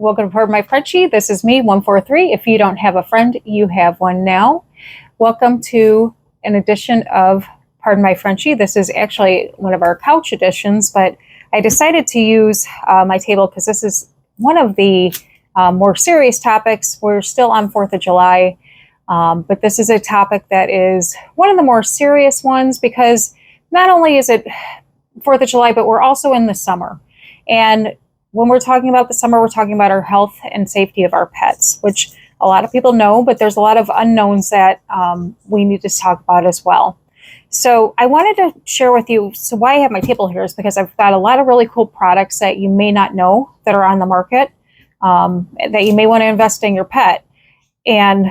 Welcome to Pardon My Frenchie. This is me, 143. If you don't have a friend, you have one now. Welcome to an edition of Pardon My Frenchie. This is actually one of our couch editions, but I decided to use my table because this is one of the more serious topics. We're still on 4th of July, but this is a topic that is one of the more serious ones because not only is it 4th of July, but we're also in the summer. And when we're talking about the summer, we're talking about our health and safety of our pets, which a lot of people know, but there's a lot of unknowns that we need to talk about as well. So I wanted to share with you, so why I have my table here is because I've got a lot of really cool products that you may not know that are on the market, that you may want to invest in your pet. And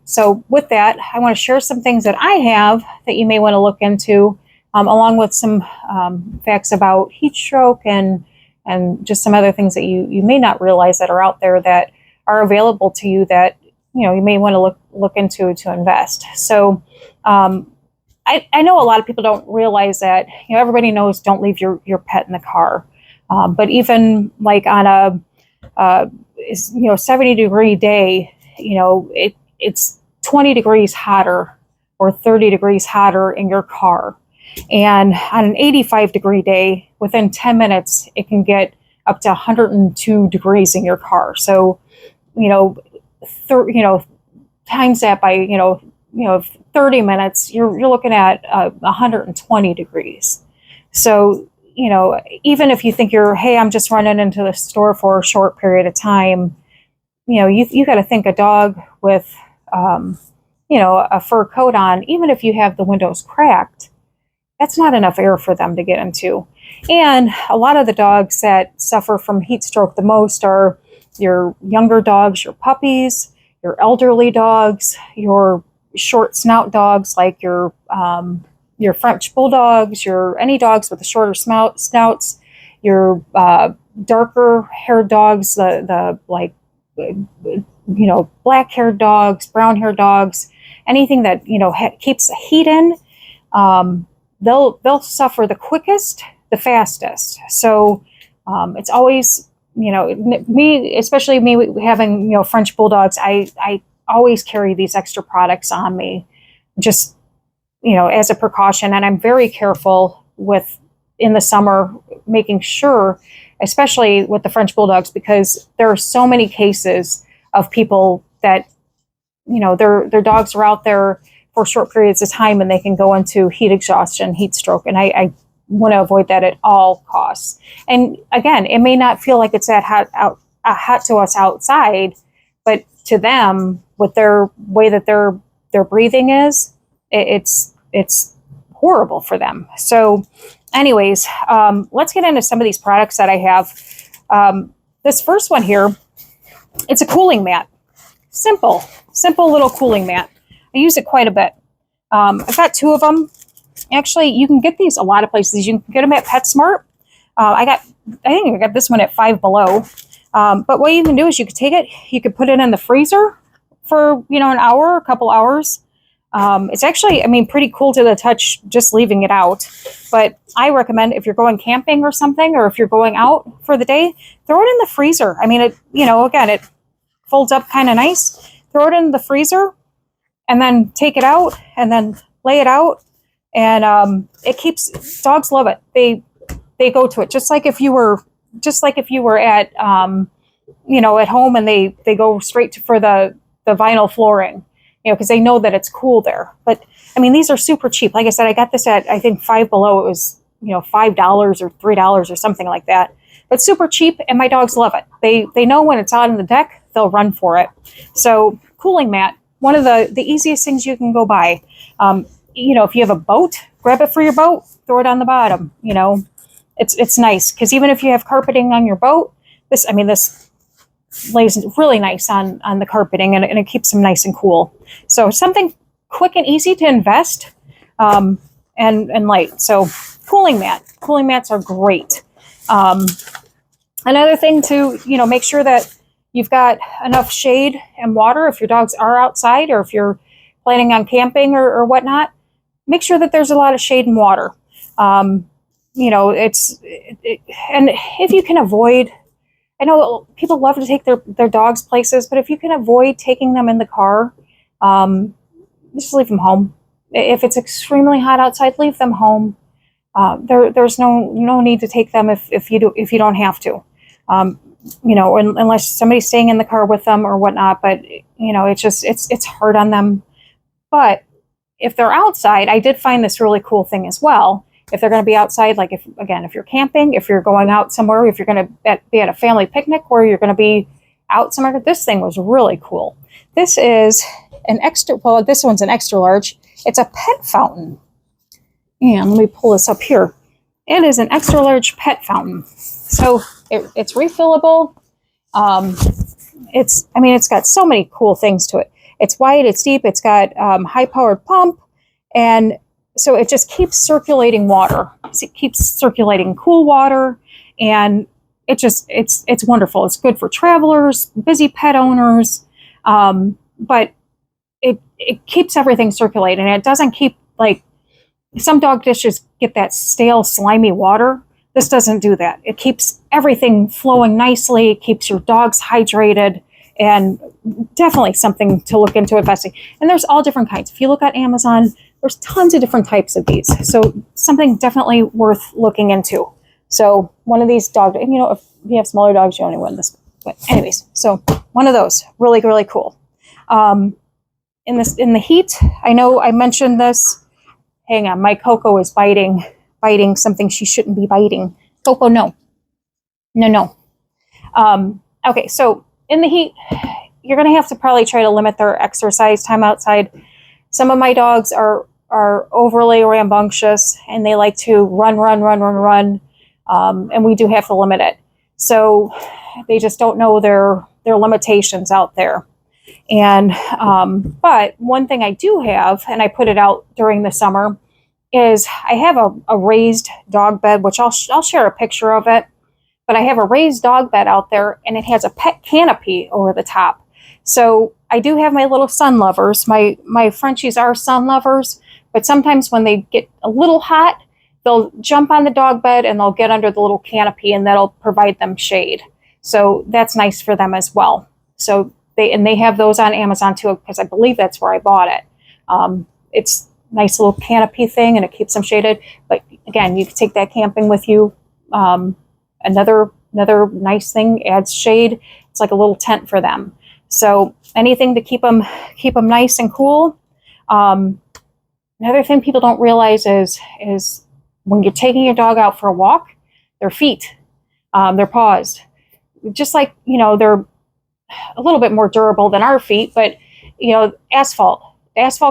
so with that, I want to share some things that I have that you may want to look into, along with some facts about heat stroke and just some other things that you may not realize that are out there that are available to you that you may want to look into to invest. So I know a lot of people don't realize that everybody knows don't leave your pet in the car, but even like on a 70-degree day, it's 20 degrees hotter or 30 degrees hotter in your car. And on an 85-degree day, within 10 minutes, it can get up to 102 degrees in your car. So, times that by, 30 minutes, you're looking at 120 degrees. So, even if you think hey, I'm just running into the store for a short period of time, you got to think a dog with, a fur coat on, even if you have the windows cracked, that's not enough air for them to get into. And a lot of the dogs that suffer from heat stroke the most are your younger dogs, your puppies, your elderly dogs, your short snout dogs like your French bulldogs, any dogs with the shorter snouts, your darker haired dogs, the black haired dogs, brown haired dogs, anything that keeps the heat in. They'll suffer the quickest, the fastest. So it's always, especially me having, French bulldogs, I always carry these extra products on me just, as a precaution. And I'm very careful in the summer, making sure, especially with the French bulldogs, because there are so many cases of people that, their dogs are out there for short periods of time and they can go into heat exhaustion, heat stroke. And I want to avoid that at all costs. And again, it may not feel like it's that hot to us outside, but to them, with their way that their breathing is, it's horrible for them. So anyways, let's get into some of these products that I have. This first one here, it's a cooling mat. Simple little cooling mat. I use it quite a bit. I've got two of them. Actually, you can get these a lot of places. You can get them at PetSmart. I think I got this one at Five Below. But what you can do is you could take it, you could put it in the freezer for, an hour, a couple hours. It's actually, pretty cool to the touch just leaving it out. But I recommend if you're going camping or something, or if you're going out for the day, throw it in the freezer. Again, it folds up kind of nice. Throw it in the freezer and then take it out and then lay it out. And it keeps, dogs love it. They go to it just like if you were at, at home and they go straight for the vinyl flooring, because they know that it's cool there. But these are super cheap. Like I said, I got this at, I think Five Below. It was, $5 or $3 or something like that. But super cheap, and my dogs love it. They know when it's out on the deck, they'll run for it. So cooling mat, one of the easiest things you can go buy. If you have a boat, grab it for your boat, throw it on the bottom. It's nice because even if you have carpeting on your boat, this lays really nice on the carpeting and it keeps them nice and cool. So something quick and easy to invest and light. So cooling mats are great. Another thing to make sure that you've got enough shade and water if your dogs are outside, or if you're planning on camping or whatnot. Make sure that there's a lot of shade and water. And if you can avoid I know people love to take their dogs places, but if you can avoid taking them in the car, just leave them home. If it's extremely hot outside, leave them home. There's no need to take them if you don't have to. Unless somebody's staying in the car with them or whatnot. But it's hard on them. But if they're outside, I did find this really cool thing as well. If they're going to be outside, like if you're camping, if you're going out somewhere, if you're going to be at a family picnic, or you're going to be out somewhere, this thing was really cool. This is this one's an extra large. It's a pet fountain. And let me pull this up here. It is an extra large pet fountain. So it's refillable. It's got so many cool things to it. It's wide, it's deep, it's got high powered pump, and so it just keeps circulating water. It keeps circulating cool water, and it's wonderful. It's good for travelers, busy pet owners, but it keeps everything circulating. It doesn't keep, like, some dog dishes get that stale, slimy water. This doesn't do that. It keeps everything flowing nicely, it keeps your dogs hydrated, and definitely something to look into investing. And there's all different kinds. If you look at Amazon, there's tons of different types of these. So something definitely worth looking into. So one of these if you have smaller dogs, you only want this. But anyways, so one of those, really, really cool. In the heat, I know I mentioned this. Hang on, my Coco is biting something she shouldn't be biting. Coco, no. Okay, so in the heat, you're going to have to probably try to limit their exercise time outside. Some of my dogs are overly rambunctious, and they like to run, and we do have to limit it. So they just don't know their limitations out there. And but one thing I do have, and I put it out during the summer, is I have a raised dog bed, which I'll share a picture of it. But I have a raised dog bed out there, and it has a pet canopy over the top. So I do have my little sun lovers. My Frenchies are sun lovers, but sometimes when they get a little hot, they'll jump on the dog bed and they'll get under the little canopy, and that'll provide them shade. So that's nice for them as well. So they have those on Amazon too, because I believe that's where I bought it. It's a nice little canopy thing, and it keeps them shaded. But again, you can take that camping with you. Another nice thing, adds shade. It's like a little tent for them. So anything to keep them nice and cool. Another thing people don't realize is when you're taking your dog out for a walk, their feet, their paws, just like, they're a little bit more durable than our feet, but asphalt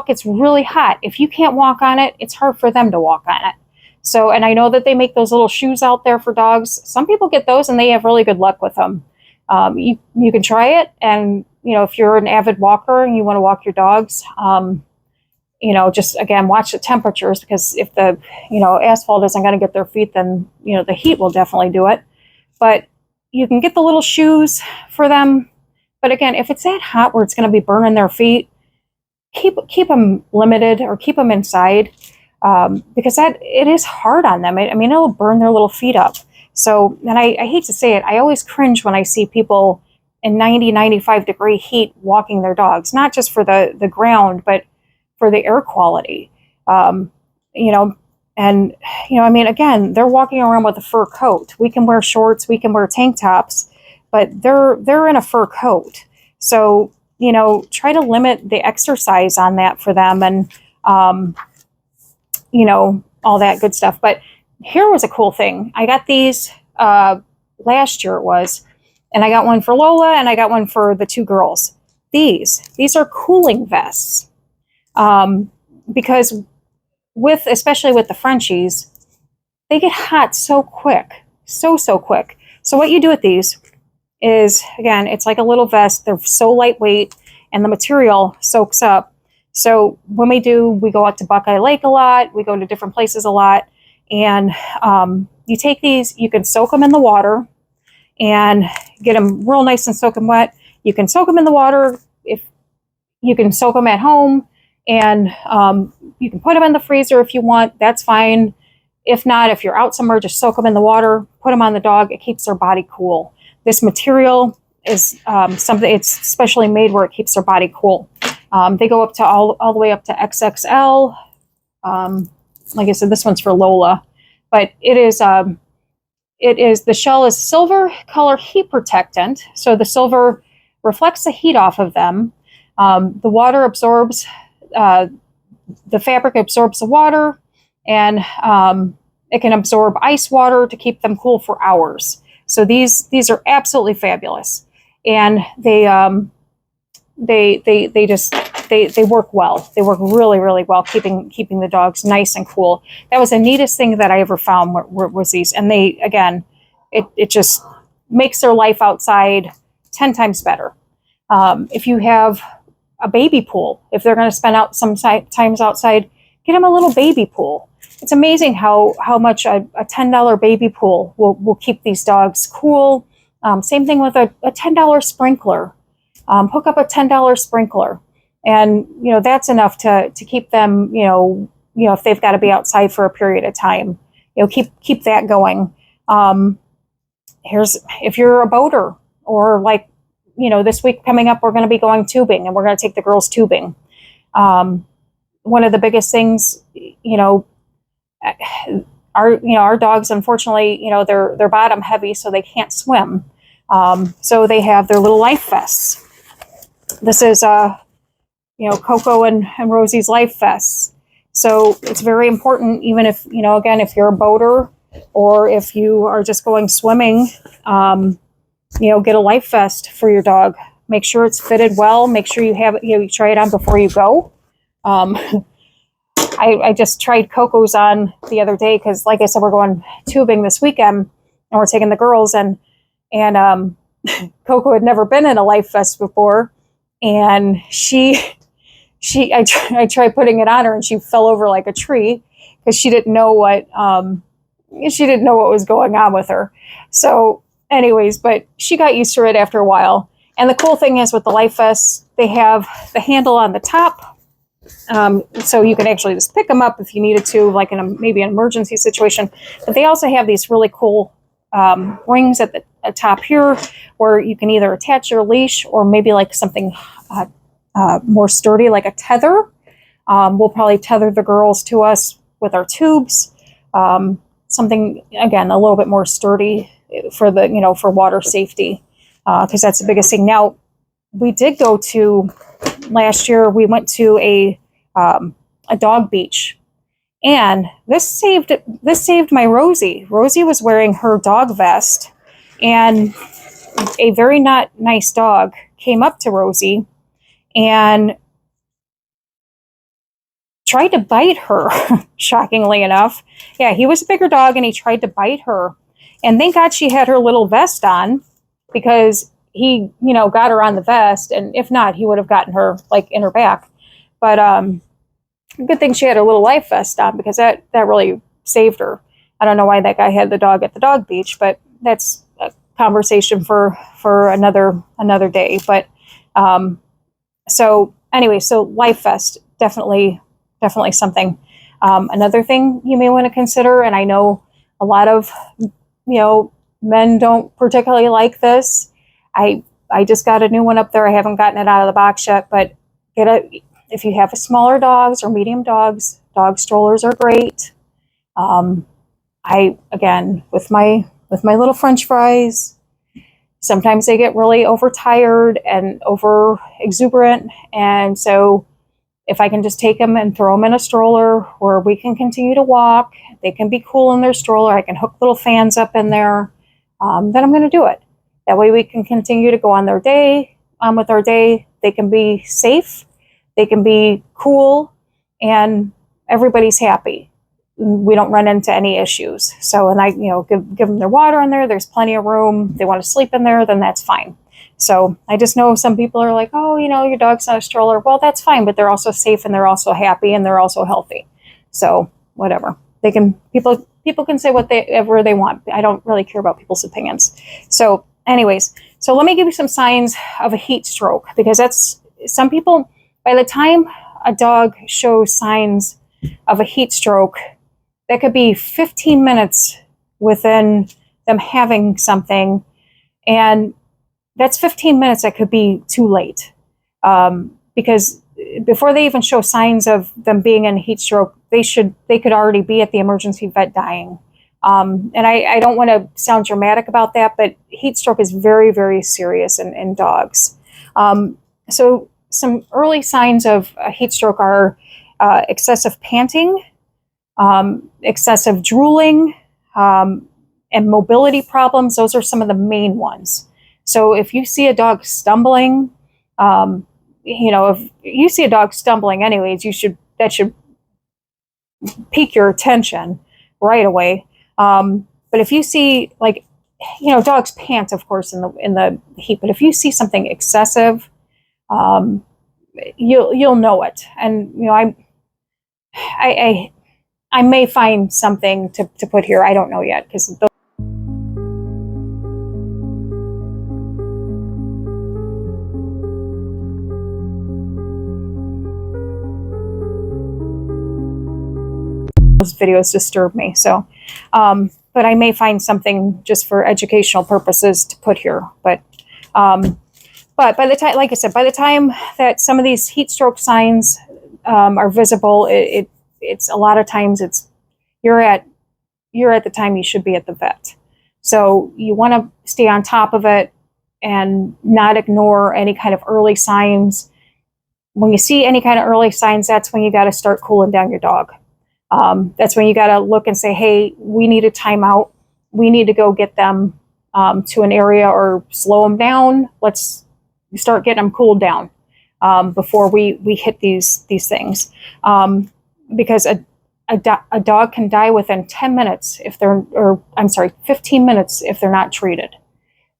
gets really hot. If you can't walk on it, it's hard for them to walk on it. So, and I know that they make those little shoes out there for dogs. Some people get those and they have really good luck with them. You can try it. And, if you're an avid walker and you want to walk your dogs, just again, watch the temperatures, because if the, asphalt isn't going to get their feet, then, the heat will definitely do it. But you can get the little shoes for them. But again, if it's that hot where it's going to be burning their feet, keep them limited, or keep them inside. Because it is hard on them. It'll burn their little feet up. So, and I hate to say it, I always cringe when I see people in 90, 95 degree heat walking their dogs, not just for the ground, but for the air quality. Again, they're walking around with a fur coat. We can wear shorts, we can wear tank tops, but they're in a fur coat. So, try to limit the exercise on that for them, and, all that good stuff. But here was a cool thing. I got these last year, it was, and I got one for Lola, and I got one for the two girls. These are cooling vests, because especially with the Frenchies, they get hot so quick, so quick. So what you do with these is, again, it's like a little vest. They're so lightweight, and the material soaks up. So when we go out to Buckeye Lake a lot, we go to different places a lot, and you take these, you can soak them in the water and get them real nice and soaking wet. You can soak them in the water, if you can soak them at home, and you can put them in the freezer if you want, that's fine. If not, if you're out somewhere, just soak them in the water, put them on the dog, it keeps their body cool. This material is something, it's specially made where it keeps their body cool. They go up to all the way up to XXL. Like I said, this one's for Lola, but it is the shell is silver color heat protectant. So the silver reflects the heat off of them. The water absorbs, the fabric absorbs the water, and it can absorb ice water to keep them cool for hours. So these are absolutely fabulous, and they work well. They work really, really well, keeping the dogs nice and cool. That was the neatest thing that I ever found was these, and they, again, it just makes their life outside 10 times better. If you have a baby pool, if they're going to spend out some times outside, get them a little baby pool. It's amazing how much a $10 baby pool will keep these dogs cool. Same thing with a $10 sprinkler. Hook up a $10 sprinkler, and that's enough to keep them, if they've got to be outside for a period of time, keep that going. If you're a boater, or like, this week coming up, we're going to be going tubing, and we're going to take the girls tubing. One of the biggest things, our dogs, unfortunately, they're bottom heavy, so they can't swim. So they have their little life vests. This is, Coco and Rosie's life vests. So it's very important, even if, again, if you're a boater or if you are just going swimming, get a life vest for your dog. Make sure it's fitted well. Make sure you have it, you try it on before you go. I just tried Coco's on the other day because, like I said, we're going tubing this weekend, and we're taking the girls, and Coco had never been in a life vest before, and I tried putting it on her, and she fell over like a tree because she didn't know what was going on with her. So, anyways, but she got used to it after a while. And the cool thing is with the life vests, they have the handle on the top. So you can actually just pick them up if you needed to, like in maybe an emergency situation. But they also have these really cool rings at the top here, where you can either attach your leash or maybe like something more sturdy, like a tether. We'll probably tether the girls to us with our tubes. Something, again, a little bit more sturdy for the, for water safety, because that's the biggest thing. Now, we did go to, last year, we went to a dog beach, and this saved my Rosie. Rosie was wearing her dog vest, and a very not nice dog came up to Rosie and tried to bite her, shockingly enough. Yeah, he was a bigger dog, and he tried to bite her. And thank God she had her little vest on, because he, got her on the vest, and if not, he would have gotten her, like, in her back. But good thing she had her little life vest on, because that really saved her. I don't know why that guy had the dog at the dog beach, but that's a conversation for another day. But so anyway, so life vest, definitely something. Another thing you may want to consider, and I know a lot of men don't particularly like this. I just got a new one up there. I haven't gotten it out of the box yet, but if you have smaller dogs or medium dogs, dog strollers are great. Again, with my little French fries, sometimes they get really overtired and over exuberant, and so if I can just take them and throw them in a stroller where we can continue to walk, they can be cool in their stroller, I can hook little fans up in there, then I'm going to do it. That way we can continue to go on their day, with our day. They can be safe, they can be cool, and everybody's happy. We don't run into any issues. So, and I, give them their water in there. There's plenty of room. They want to sleep in there, then that's fine. So I just know some people are like, oh, your dog's not a stroller. Well, that's fine, but they're also safe, and they're also happy, and they're also healthy. So whatever. People can say whatever they want. I don't really care about people's opinions. So anyways, so let me give you some signs of a heat stroke, because that's, some people, by the time a dog shows signs of a heat stroke, that could be 15 minutes within them having something. And that's 15 minutes that could be too late, because before they even show signs of them being in heat stroke, they could already be at the emergency vet dying. And I don't want to sound dramatic about that, but heat stroke is very, very serious in dogs. So some early signs of a heat stroke are excessive panting, excessive drooling, and mobility problems. Those are some of the main ones. So if you see a dog stumbling, if you see a dog stumbling anyways, that should pique your attention right away. But if you see, like, dogs pant, of course, in the heat, but if you see something excessive, you'll know it. And, I may find something to put here. I don't know yet, because those videos disturb me. So, but I may find something just for educational purposes to put here. But by the time, like I said, by the time that some of these heat stroke signs are visible, it's a lot of times you're at the time you should be at the vet. So you want to stay on top of it and not ignore any kind of early signs. When you see any kind of early signs, that's when you got to start cooling down your dog. That's when you got to look and say, hey, we need a timeout. We need to go get them to an area or slow them down. Let's start getting them cooled down before we hit these things. Because a dog can die within 10 minutes 15 minutes if they're not treated.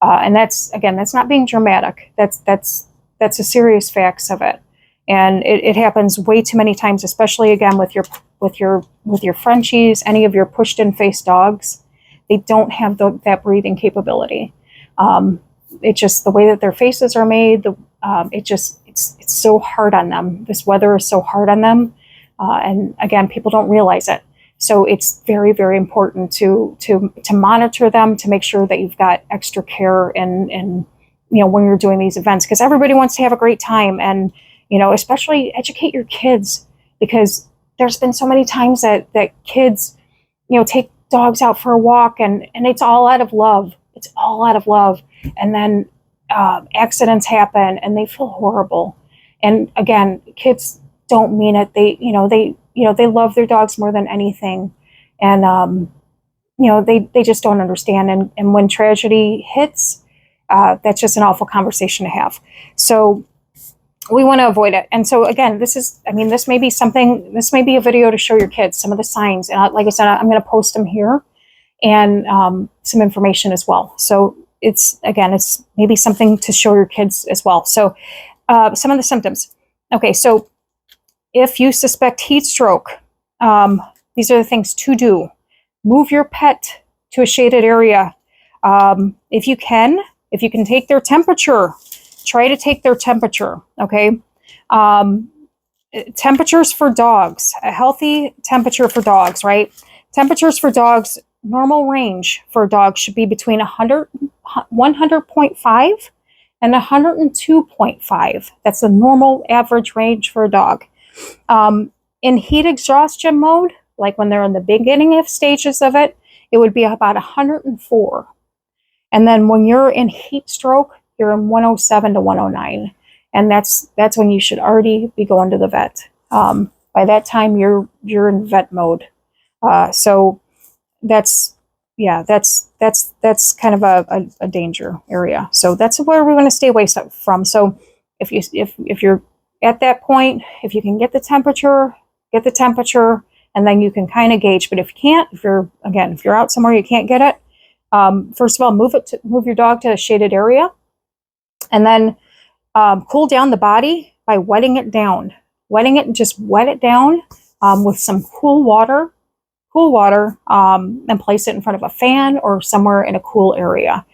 And that's not being dramatic. That's the serious facts of it. And it happens way too many times, especially again with your Frenchies, any of your pushed in face dogs. They don't have that breathing capability. It's just the way that their faces are made. It's so hard on them. This weather is so hard on them. And again, people don't realize it. So it's very, very important to monitor them, to make sure that you've got extra care and when you're doing these events, because everybody wants to have a great time. And, especially educate your kids, because there's been so many times that kids, take dogs out for a walk and it's all out of love. It's all out of love. And then accidents happen and they feel horrible. And again, kids don't mean it. They love their dogs more than anything. And, they just don't understand. And when tragedy hits, that's just an awful conversation to have. So we want to avoid it. And so again, this may be a video to show your kids some of the signs. And like I said, I'm going to post them here and some information as well. So it's maybe something to show your kids as well. So some of the symptoms. Okay, so if you suspect heat stroke, these are the things to do. Move your pet to a shaded area. If you can take their temperature, try to take their temperature, okay? Temperatures for dogs, a healthy temperature for dogs, right? Temperatures for dogs, normal range for dogs should be between 100.5 and 102.5. That's the normal average range for a dog. In heat exhaustion mode, like when they're in the beginning of stages of it, it would be about 104. And then when you're in heat stroke, you're in 107 to 109. And that's when you should already be going to the vet. By that time, you're in vet mode. So that's kind of a danger area. So that's where we want to stay away from. So if you're at that point, if you can get the temperature, and then you can kind of gauge. But if you can't, if you're out somewhere you can't get it, first of all, move your dog to a shaded area, and then cool down the body by wetting it down. Just wet it down with some cool water, and place it in front of a fan or somewhere in a cool area.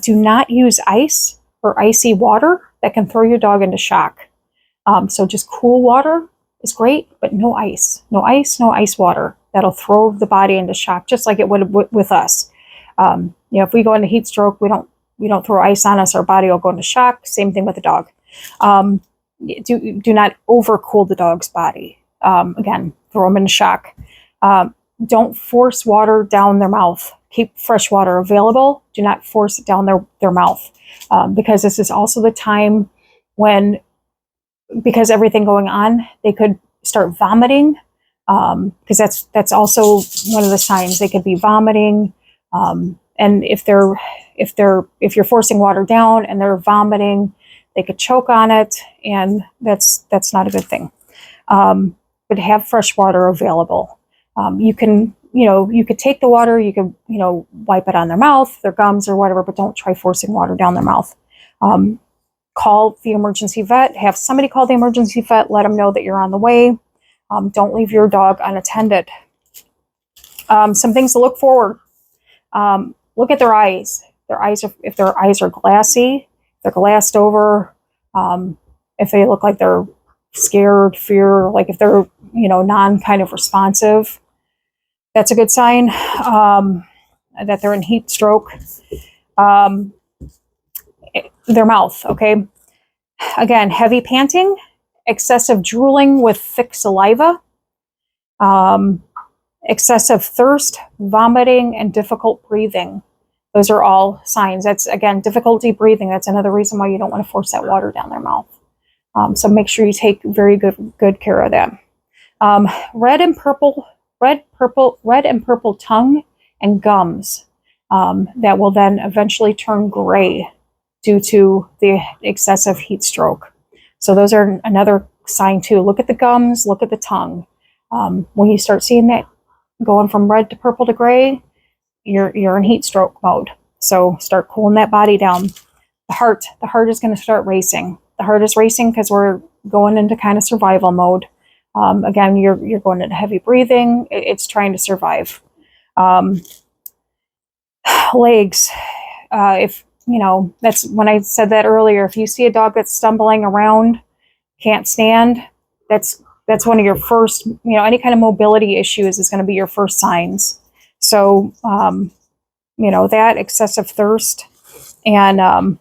Do not use ice or icy water. That can throw your dog into shock. So just cool water is great, but no ice. No ice water. That'll throw the body into shock, just like it would with us. If we go into heat stroke, we don't we don't throw ice on us, our body will go into shock. Same thing with the dog. Do not overcool the dog's body. Again, throw them into shock. Don't force water down their mouth. Keep fresh water available. Do not force it down their mouth, because this is also the time when, because everything going on, they could start vomiting, because that's also one of the signs. They could be vomiting, and if you're forcing water down and they're vomiting, they could choke on it, and that's not a good thing. But have fresh water available. You could take the water, you could, wipe it on their mouth, their gums or whatever, but don't try forcing water down their mouth. Call the emergency vet, have somebody call the emergency vet, let them know that you're on the way. Don't leave your dog unattended. Some things to look for. Look at their eyes. If their eyes are glassy, they're glassed over, if they look like they're scared, fear, like if they're, non kind of responsive, that's a good sign that they're in heat stroke. Their mouth, okay? Again, heavy panting, excessive drooling with thick saliva, excessive thirst, vomiting, and difficult breathing. Those are all signs. That's, again, difficulty breathing. That's another reason why you don't want to force that water down their mouth. So make sure you take very good care of that. Red and purple tongue and gums that will then eventually turn gray due to the excessive heat stroke. So those are another sign too. Look at the gums, look at the tongue. When you start seeing that going from red to purple to gray, you're in heat stroke mode. So start cooling that body down. The heart is going to start racing. The heart is racing because we're going into kind of survival mode. Again, you're going into heavy breathing. It's trying to survive. Legs. If that's when I said that earlier. If you see a dog that's stumbling around, can't stand, that's one of your first. Any kind of mobility issues is going to be your first signs. So that excessive thirst, and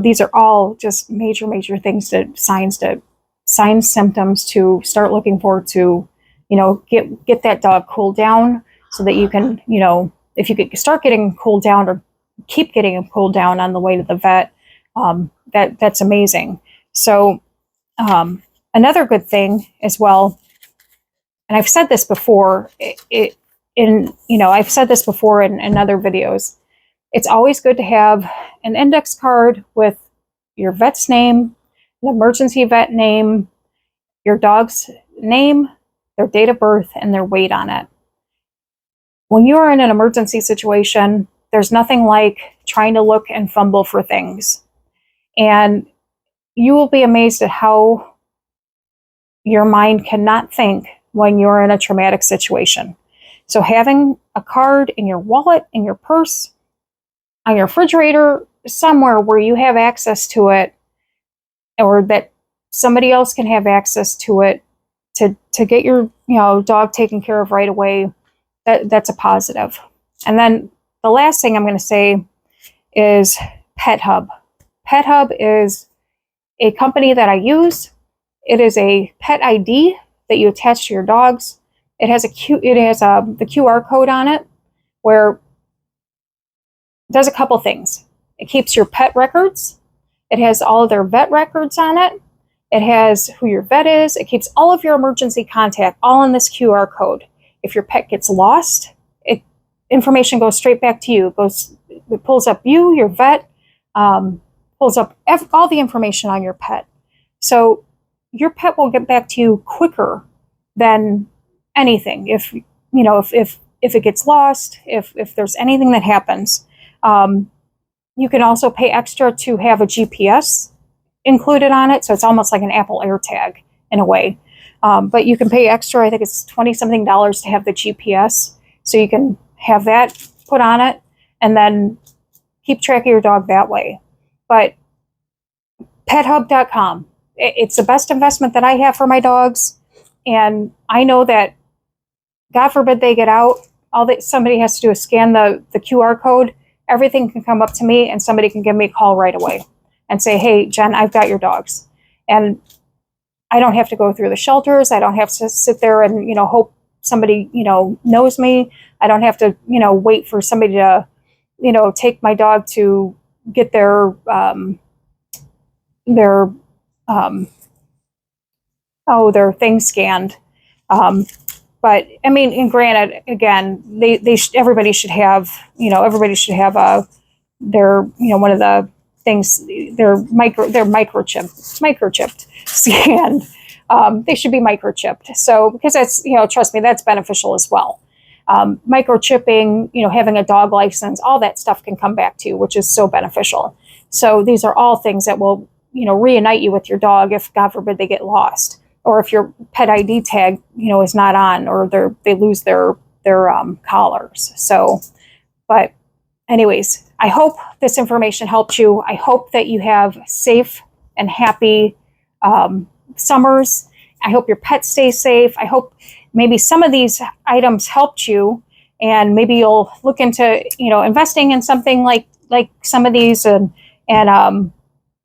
these are all just major things, signs, symptoms to start looking forward to, get that dog cooled down so that you can, if you could start getting cooled down or keep getting him cooled down on the way to the vet, that's amazing. So another good thing as well, and I've said this before, I've said this before in other videos, it's always good to have an index card with your vet's name, the emergency vet name, your dog's name, their date of birth, and their weight on it. When you are in an emergency situation, there's nothing like trying to look and fumble for things. And you will be amazed at how your mind cannot think when you're in a traumatic situation. So having a card in your wallet, in your purse, on your refrigerator, somewhere where you have access to it, or that somebody else can have access to it to get your dog taken care of right away, that's a positive. And then the last thing I'm going to say is Pet Hub. Pet Hub is a company that I use. It is a pet ID that you attach to your dogs. It has the QR code on it, where it does a couple things. It keeps your pet records. It has all of their vet records on it. It has who your vet is. It keeps all of your emergency contact all in this QR code. If your pet gets lost, information goes straight back to you. It pulls up you, your vet, pulls up all the information on your pet. So your pet will get back to you quicker than anything. If it gets lost, if there's anything that happens, you can also pay extra to have a GPS included on it. So it's almost like an Apple AirTag in a way. But you can pay extra. I think it's $20-something to have the GPS. So you can have that put on it and then keep track of your dog that way. But pethub.com, it's the best investment that I have for my dogs. And I know that, God forbid they get out, somebody has to do is scan the QR code everything can come up to me and somebody can give me a call right away and say, hey, Jen, I've got your dogs. And I don't have to go through the shelters. I don't have to sit there and, you know, hope somebody, you know, knows me. I don't have to, you know, wait for somebody to, you know, take my dog to get their thing scanned. But I mean, and granted, again, everybody should have, you know, their, you know, one of the things, they're microchipped scanned. They should be microchipped. So, because that's, you know, trust me, that's beneficial as well. Microchipping, you know, having a dog license, all that stuff can come back to you, which is so beneficial. So these are all things that will, you know, reunite you with your dog if, God forbid, they get lost, or if your pet ID tag, you know, is not on, or they lose their collars. So, but anyways, I hope this information helped you. I hope that you have safe and happy summers. I hope your pet stays safe. I hope maybe some of these items helped you, and maybe you'll look into, you know, investing in something like some of these, and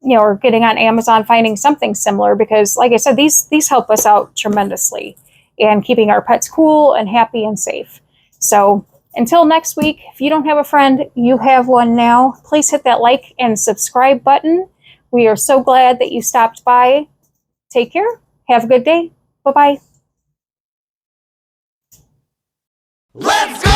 you know, or getting on Amazon, finding something similar, because like I said, these help us out tremendously in keeping our pets cool and happy and safe. So until next week, if you don't have a friend, you have one now. Please hit that like and subscribe button. We are so glad that you stopped by. Take care. Have a good day. Bye-bye. Let's go!